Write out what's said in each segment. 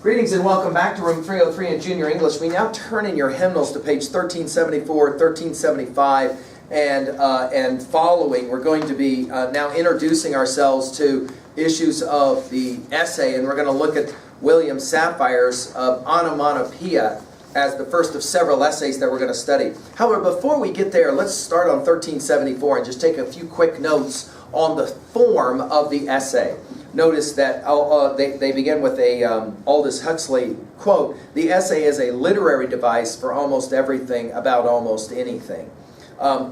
Greetings and welcome back to Room 303 in Junior English. We now turn in your hymnals to page 1374, 1375, and following. We're going to be now introducing ourselves to issues of the essay, and we're going to look at William Safire's Onomatopoeia as the first of several essays that we're going to study. However, before we get there, let's start on 1374 and just take a few quick notes on the form of the essay. Notice that they begin with a Aldous Huxley quote, "The essay is a literary device for almost everything about almost anything."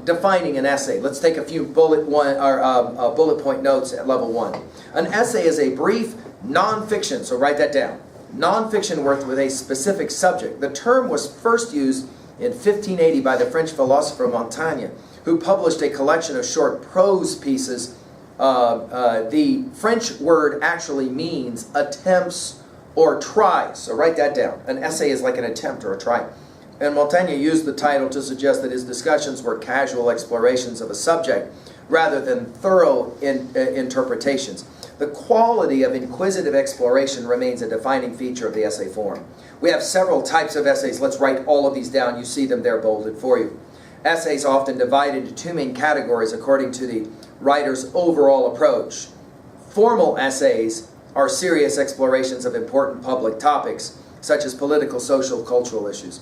Defining an essay. Let's take a few bullet point notes at level 1. An essay is a brief non-fiction, so write that down, non-fiction work with a specific subject. The term was first used in 1580 by the French philosopher Montaigne, who published a collection of short prose pieces. The French word actually means attempts or tries, so write that down. An essay is like an attempt or a try. And Montaigne used the title to suggest that his discussions were casual explorations of a subject rather than thorough interpretations. The quality of inquisitive exploration remains a defining feature of the essay form. We have several types of essays. Let's write all of these down. You see them there bolded for you. Essays often divided into two main categories according to the writer's overall approach. Formal essays are serious explorations of important public topics, such as political, social, cultural issues.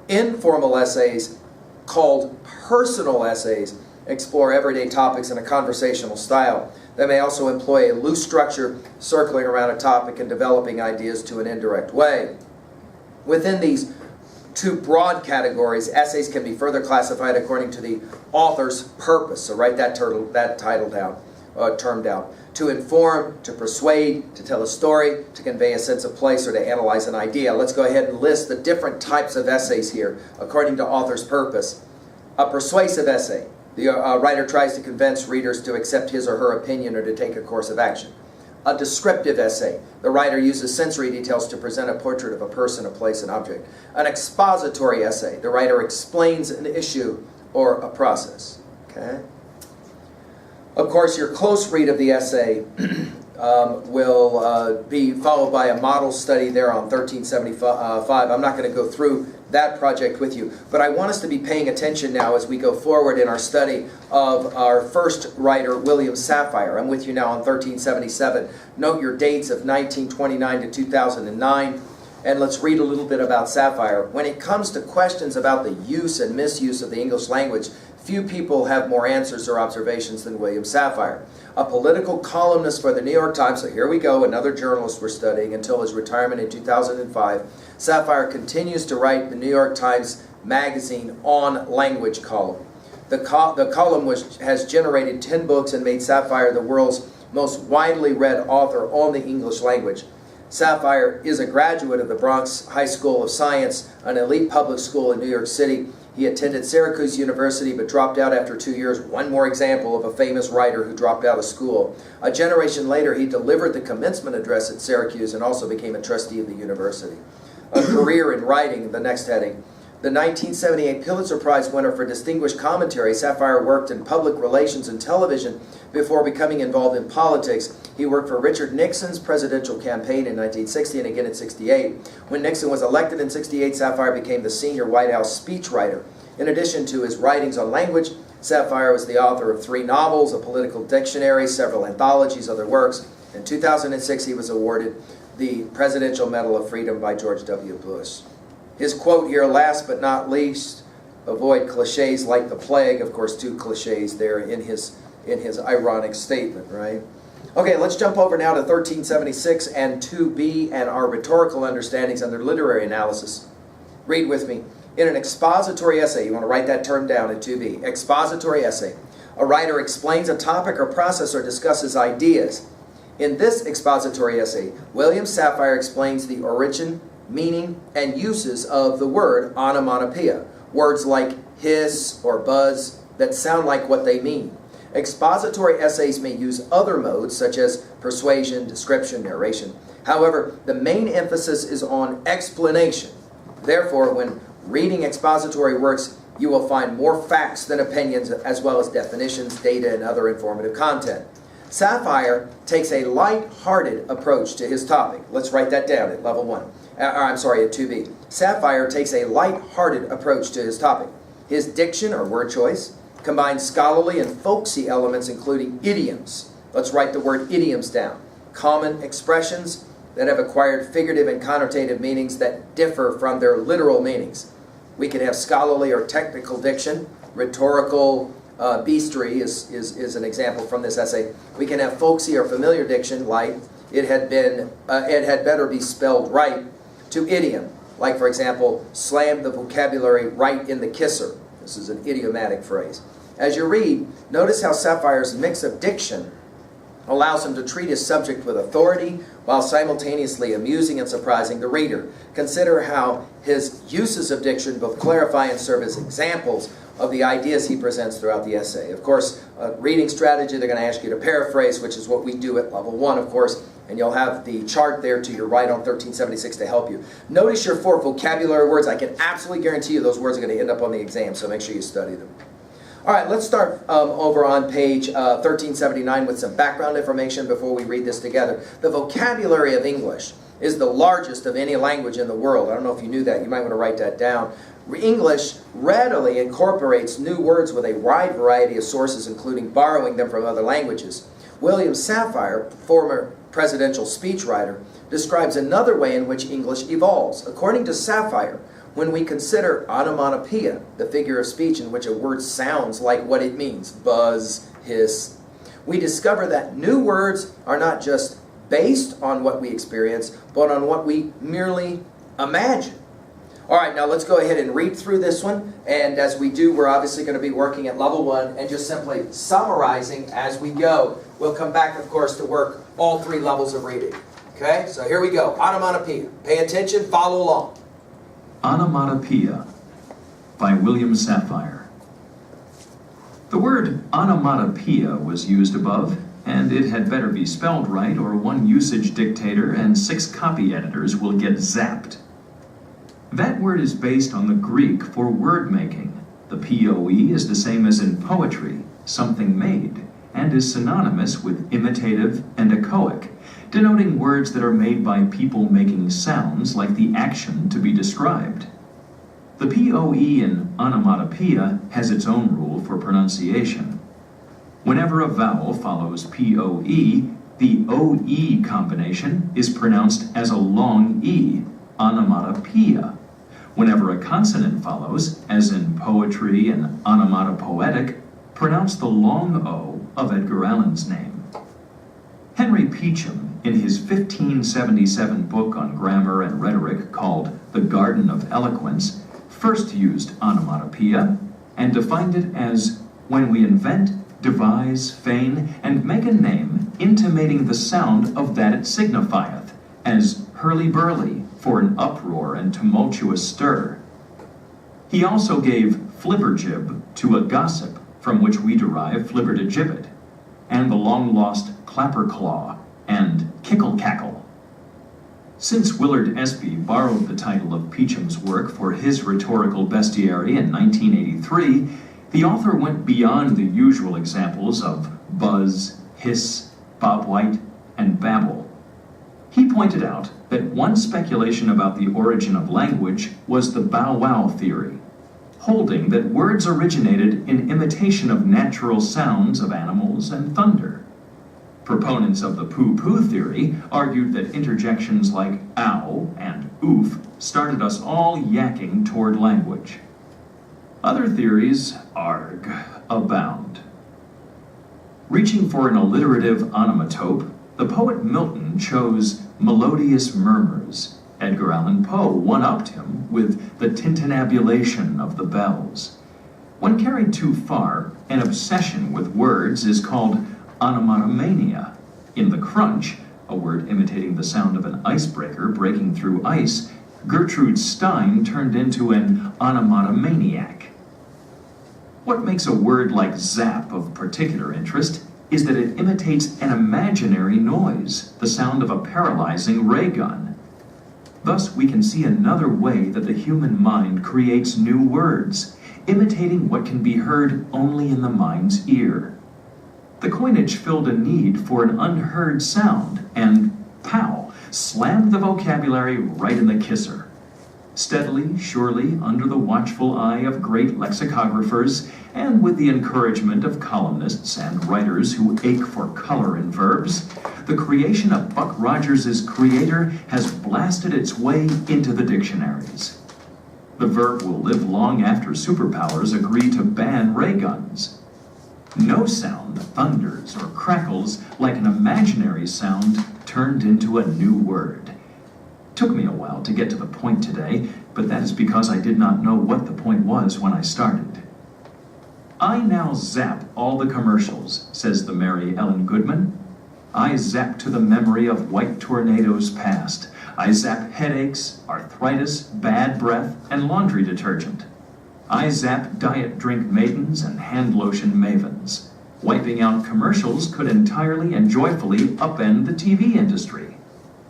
Informal essays, called personal essays, explore everyday topics in a conversational style. They may also employ a loose structure, circling around a topic and developing ideas to an indirect way. Within these two broad categories, essays can be further classified according to the author's purpose. So write that term down. To inform, to persuade, to tell a story, to convey a sense of place, or to analyze an idea. Let's go ahead and list the different types of essays here according to author's purpose. A persuasive essay. The writer tries to convince readers to accept his or her opinion or to take a course of action. A descriptive essay. The writer uses sensory details to present a portrait of a person, a place, an object. An expository essay. The writer explains an issue or a process. Okay? Of course, your close read of the essay will be followed by a model study there on 1375. I'm not going to go through that project with you, but I want us to be paying attention now as we go forward in our study of our first writer, William Safire. I'm with you now on 1377. Note your dates of 1929 to 2009, and let's read a little bit about Safire. When it comes to questions about the use and misuse of the English language, few people have more answers or observations than William Safire. A political columnist for the New York Times, so here we go, another journalist we're studying, until his retirement in 2005, Safire continues to write the New York Times Magazine on language column. The column has generated 10 books and made Safire the world's most widely read author on the English language. Safire is a graduate of the Bronx High School of Science, an elite public school in New York City. He attended Syracuse University but dropped out after 2 years. One more example of a famous writer who dropped out of school. A generation later, he delivered the commencement address at Syracuse and also became a trustee of the university. A career in writing, the next heading. The 1978 Pulitzer Prize winner for distinguished commentary, Safire worked in public relations and television before becoming involved in politics. He worked for Richard Nixon's presidential campaign in 1960 and again in 68. When Nixon was elected in 68, Safire became the senior White House speechwriter. In addition to his writings on language, Safire was the author of 3 novels, a political dictionary, several anthologies, other works. In 2006, he was awarded the Presidential Medal of Freedom by George W. Bush. His quote here, last but not least, avoid cliches like the plague. Of course, 2 cliches there in his ironic statement, right? Okay, let's jump over now to 1376 and 2b and our rhetorical understandings under literary analysis. Read with me. In an expository essay, you want to write that term down in 2b. Expository essay. A writer explains a topic or process or discusses ideas. In this expository essay, William Safire explains the origin, meaning, and uses of the word onomatopoeia. Words like hiss or buzz that sound like what they mean. Expository essays may use other modes such as persuasion, description, narration. However, the main emphasis is on explanation. Therefore, when reading expository works, you will find more facts than opinions, as well as definitions, data, and other informative content. Safire takes a light-hearted approach to his topic. Let's write that down at level 1. At 2B. Safire takes a light-hearted approach to his topic. His diction, or word choice, combines scholarly and folksy elements, including idioms. Let's write the word idioms down. Common expressions that have acquired figurative and connotative meanings that differ from their literal meanings. We can have scholarly or technical diction. Rhetorical beastry is an example from this essay. We can have folksy or familiar diction, like it had better be spelled right, to idiom, like for example, slam the vocabulary right in the kisser. This is an idiomatic phrase. As you read, notice how Safire's mix of diction allows him to treat his subject with authority while simultaneously amusing and surprising the reader. Consider how his uses of diction both clarify and serve as examples of the ideas he presents throughout the essay. Of course, reading strategy, they're going to ask you to paraphrase, which is what we do at level 1, of course, and you'll have the chart there to your right on 1376 to help you. Notice your 4 vocabulary words. I can absolutely guarantee you those words are going to end up on the exam, so make sure you study them. All right, let's start over on page 1379 with some background information before we read this together. The vocabulary of English is the largest of any language in the world. I don't know if you knew that. You might want to write that down. English readily incorporates new words with a wide variety of sources, including borrowing them from other languages. William Safire, former presidential speechwriter, describes another way in which English evolves. According to Safire, when we consider onomatopoeia, the figure of speech in which a word sounds like what it means, buzz, hiss, we discover that new words are not just based on what we experience, but on what we merely imagine. All right, now let's go ahead and read through this one. And as we do, we're obviously going to be working at level 1 and just simply summarizing as we go. We'll come back, of course, to work all 3 levels of reading. Okay, so here we go. Onomatopoeia. Pay attention, follow along. Onomatopoeia by William Safire. The word onomatopoeia was used above, and it had better be spelled right, or one usage dictator and 6 copy editors will get zapped. That word is based on the Greek for word making. The POE is the same as in poetry, something made, and is synonymous with imitative and echoic, denoting words that are made by people making sounds like the action to be described. The POE in onomatopoeia has its own rule for pronunciation. Whenever a vowel follows POE, the OE combination is pronounced as a long E, onomatopoeia. Whenever a consonant follows, as in poetry and onomatopoetic, pronounce the long O of Edgar Allan's name. Henry Peacham, in his 1577 book on grammar and rhetoric called The Garden of Eloquence, first used onomatopoeia and defined it as when we invent, devise, feign, and make a name intimating the sound of that it signifieth, as hurly-burly for an uproar and tumultuous stir. He also gave flibberjib to a gossip, from which we derive flibbertigibbet, and the long-lost clapperclaw and kickle-cackle. Since Willard Espy borrowed the title of Peacham's work for his rhetorical bestiary in 1983, the author went beyond the usual examples of buzz, hiss, bob white, and babble. He pointed out that one speculation about the origin of language was the bow-wow theory, holding that words originated in imitation of natural sounds of animals and thunder. Proponents of the poo-poo theory argued that interjections like ow and oof started us all yakking toward language. Other theories, arg, abound. Reaching for an alliterative onomatope, the poet Milton chose melodious murmurs. Edgar Allan Poe one-upped him with the tintinnabulation of the bells. When carried too far, an obsession with words is called onomatomania. In The Crunch, a word imitating the sound of an icebreaker breaking through ice, Gertrude Stein turned into an onomatomaniac. What makes a word like zap of particular interest is that it imitates an imaginary noise, the sound of a paralyzing ray gun. Thus, we can see another way that the human mind creates new words, imitating what can be heard only in the mind's ear. The coinage filled a need for an unheard sound, and pow, slammed the vocabulary right in the kisser. Steadily, surely, under the watchful eye of great lexicographers, and with the encouragement of columnists and writers who ache for color in verbs, the creation of Buck Rogers' creator has blasted its way into the dictionaries. The verb will live long after superpowers agree to ban ray guns. No sound thunders or crackles like an imaginary sound turned into a new word. Took me a while to get to the point today, but that is because I did not know what the point was when I started. I now zap all the commercials, says the merry Ellen Goodman. I zap to the memory of white tornadoes past. I zap headaches, arthritis, bad breath, and laundry detergent. I zap diet drink maidens and hand lotion mavens. Wiping out commercials could entirely and joyfully upend the TV industry.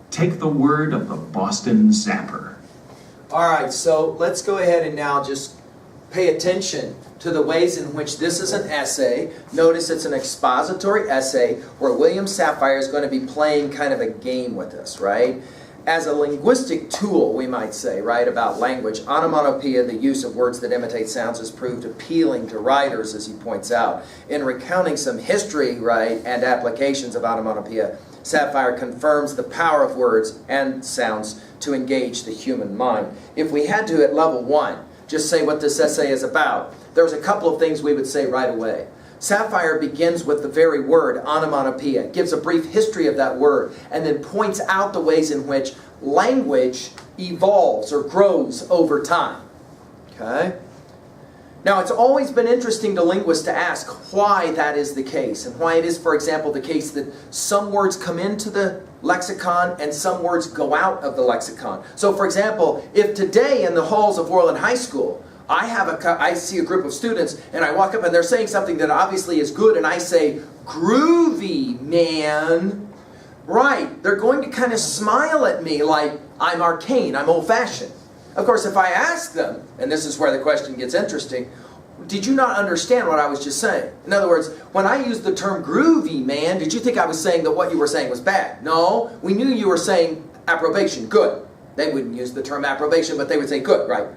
Take the word of the Boston Zapper. All right, so let's go ahead and now just pay attention to the ways in which this is an essay. Notice it's an expository essay where William Safire is going to be playing kind of a game with us, right? As a linguistic tool, we might say, right, about language, onomatopoeia, the use of words that imitate sounds, has proved appealing to writers, as he points out. In recounting some history, right, and applications of onomatopoeia, Safire confirms the power of words and sounds to engage the human mind. If we had to, at level 1, just say what this essay is about, there's a couple of things we would say right away. Safire begins with the very word, onomatopoeia, gives a brief history of that word, and then points out the ways in which language evolves or grows over time. Okay? Now, it's always been interesting to linguists to ask why that is the case, and why it is, for example, the case that some words come into the lexicon and some words go out of the lexicon. So, for example, if today in the halls of Worland High School, I see a group of students, and I walk up and they're saying something that obviously is good, and I say, "Groovy, man." Right, they're going to kind of smile at me like I'm arcane, I'm old-fashioned. Of course, if I ask them, and this is where the question gets interesting, did you not understand what I was just saying? In other words, when I used the term groovy, man, did you think I was saying that what you were saying was bad? No, we knew you were saying approbation, good. They wouldn't use the term approbation, but they would say good, right?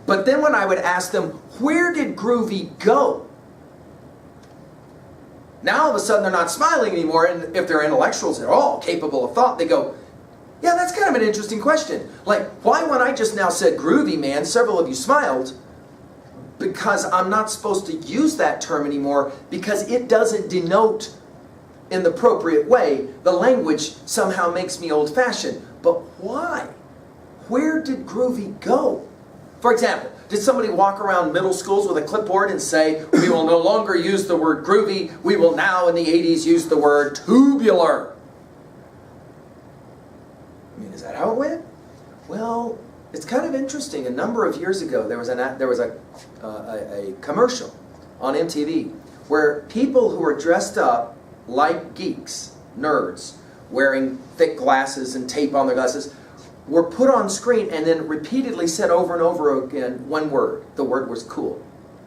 But then when I would ask them, where did groovy go? Now all of a sudden they're not smiling anymore, and if they're intellectuals at all, capable of thought, they go, yeah, that's kind of an interesting question. Like, why when I just now said groovy, man, several of you smiled? Because I'm not supposed to use that term anymore because it doesn't denote in the appropriate way. The language somehow makes me old-fashioned. But why? Where did groovy go? For example, did somebody walk around middle schools with a clipboard and say, we will no longer use the word groovy, we will now in the 80s use the word tubular? I mean, is that how it went? Well, it's kind of interesting. A number of years ago, there was a commercial on MTV where people who were dressed up like geeks, nerds, wearing thick glasses and tape on their glasses, were put on screen and then repeatedly said over and over again one word. The word was cool.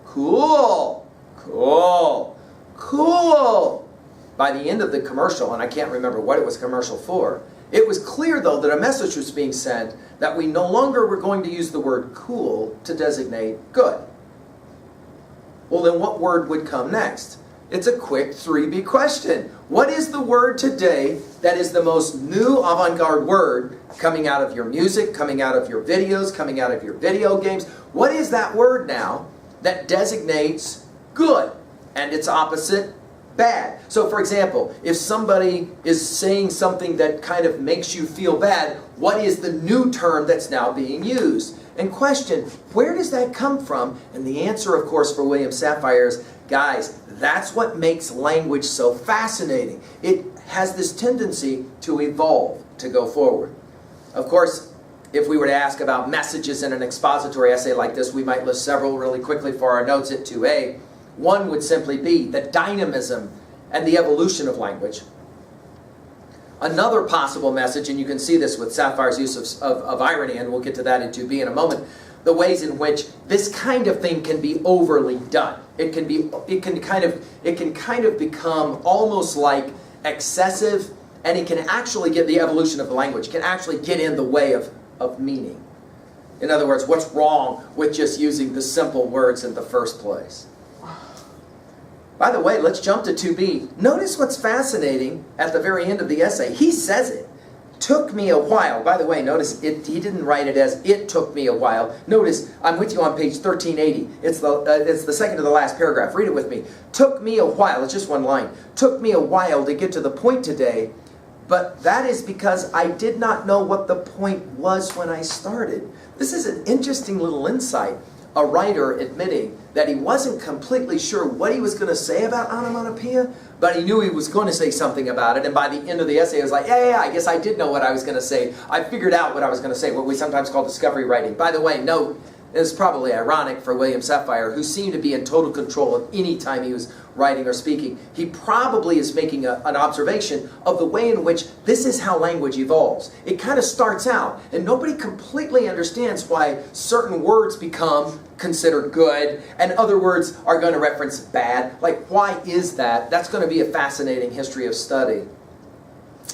Cool! Cool! Cool! By the end of the commercial, and I can't remember what it was commercial for, it was clear, though, that a message was being sent that we no longer were going to use the word cool to designate good. Well, then what word would come next? It's a quick 3B question. What is the word today that is the most new avant-garde word coming out of your music, coming out of your videos, coming out of your video games? What is that word now that designates good and its opposite, bad? So, for example, if somebody is saying something that kind of makes you feel bad, what is the new term that's now being used? And question, where does that come from? And the answer, of course, for William Safire is, guys, that's what makes language so fascinating. It has this tendency to evolve, to go forward. Of course, if we were to ask about messages in an expository essay like this, we might list several really quickly for our notes at 2A. One would simply be the dynamism and the evolution of language. Another possible message, and you can see this with Safire's use of irony, and we'll get to that in 2B in a moment, the ways in which this kind of thing can be overly done. It can kind of become almost like excessive, and it can actually get the evolution of the language, can actually get in the way of meaning. In other words, what's wrong with just using the simple words in the first place? By the way, let's jump to 2b. Notice what's fascinating at the very end of the essay. He says it. Took me a while. By the way, notice it, he didn't write it as it took me a while. Notice, I'm with you on page 1380. It's the second to the last paragraph. Read it with me. Took me a while. It's just one line. Took me a while to get to the point today, but that is because I did not know what the point was when I started. This is an interesting little insight. A writer admitting that he wasn't completely sure what he was going to say about onomatopoeia, but he knew he was going to say something about it, and by the end of the essay he was like, yeah, I guess I did know what I was going to say. I figured out what I was going to say, what we sometimes call discovery writing. By the way, note, it's probably ironic for William Safire, who seemed to be in total control of any time he was writing or speaking. He probably is making an observation of the way in which this is how language evolves. It kind of starts out, and nobody completely understands why certain words become considered good, and other words are going to reference bad. Like, why is that? That's going to be a fascinating history of study.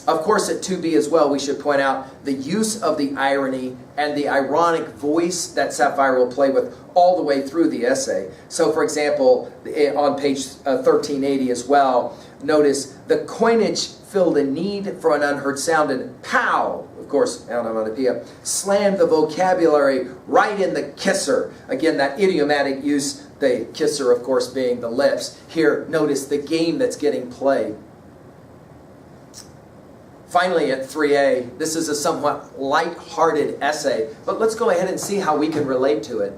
Of course, at 2b as well, we should point out the use of the irony and the ironic voice that Safire will play with all the way through the essay. So, for example, on page 1380 as well, notice the coinage filled a need for an unheard sound, and pow, of course, onomatopoeia, slammed the vocabulary right in the kisser. Again, that idiomatic use, the kisser, of course, being the lips. Here, notice the game that's getting played. Finally, at 3a, this is a somewhat light-hearted essay, but let's go ahead and see how we can relate to it.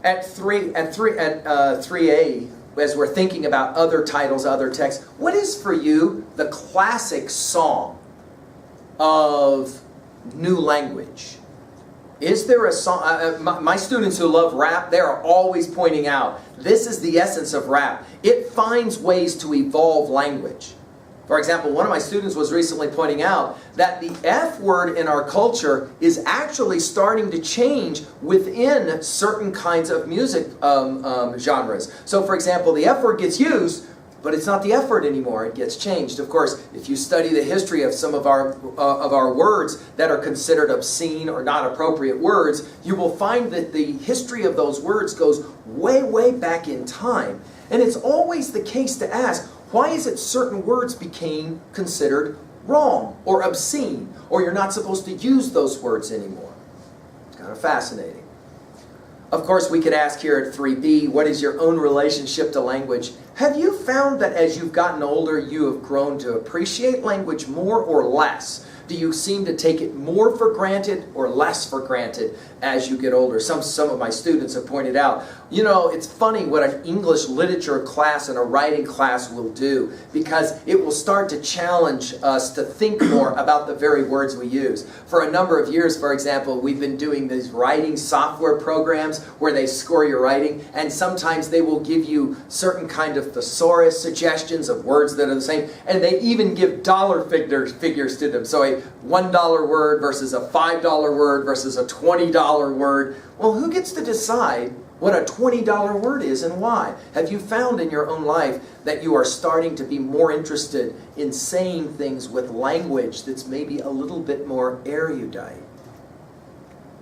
At 3a, as we're thinking about other titles, other texts, what is for you the classic song of new language? Is there a song? My students who love rap, they are always pointing out, this is the essence of rap. It finds ways to evolve language. For example, one of my students was recently pointing out that the F word in our culture is actually starting to change within certain kinds of music genres. So, for example, the F word gets used, but it's not the F word anymore. It gets changed. Of course, if you study the history of some of our words that are considered obscene or not appropriate words, you will find that the history of those words goes way, way back in time. And it's always the case to ask, why is it certain words became considered wrong or obscene, or you're not supposed to use those words anymore? It's kind of fascinating. Of course, we could ask here at 3b, what is your own relationship to language? Have you found that as you've gotten older, you have grown to appreciate language more or less? Do you seem to take it more for granted or less for granted as you get older? Some of my students have pointed out, you know, it's funny what an English literature class and a writing class will do, because it will start to challenge us to think more about the very words we use. For a number of years, for example, we've been doing these writing software programs where they score your writing, and sometimes they will give you certain kind of thesaurus suggestions of words that are the same, and they even give dollar figures to them. So a $1 word versus a $5 word versus a $20 word. Well, who gets to decide what a $20 word is and why? Have you found in your own life that you are starting to be more interested in saying things with language that's maybe a little bit more erudite?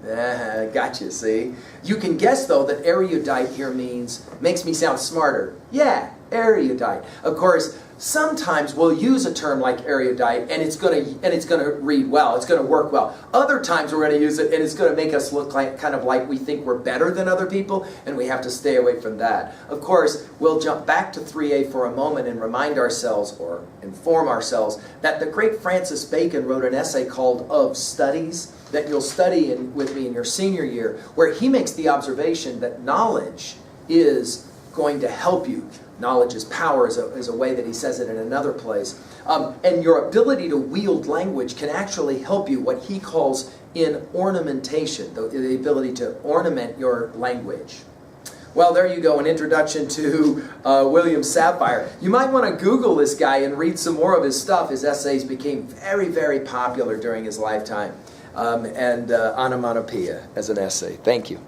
Gotcha, see? You can guess, though, that erudite here makes me sound smarter. Yeah, erudite. Of course, sometimes we'll use a term like erudite and it's going to read well, it's going to work well. Other times we're going to use it and it's going to make us look like kind of like we think we're better than other people, and we have to stay away from that. Of course, we'll jump back to 3a for a moment and remind ourselves or inform ourselves that the great Francis Bacon wrote an essay called Of Studies that you'll study with me in your senior year, where he makes the observation that knowledge is going to help you. Knowledge is power is a way that he says it in another place. And your ability to wield language can actually help you, what he calls in ornamentation, the ability to ornament your language. Well, there you go, an introduction to William Safire. You might want to Google this guy and read some more of his stuff. His essays became very, very popular during his lifetime. and onomatopoeia as an essay. Thank you.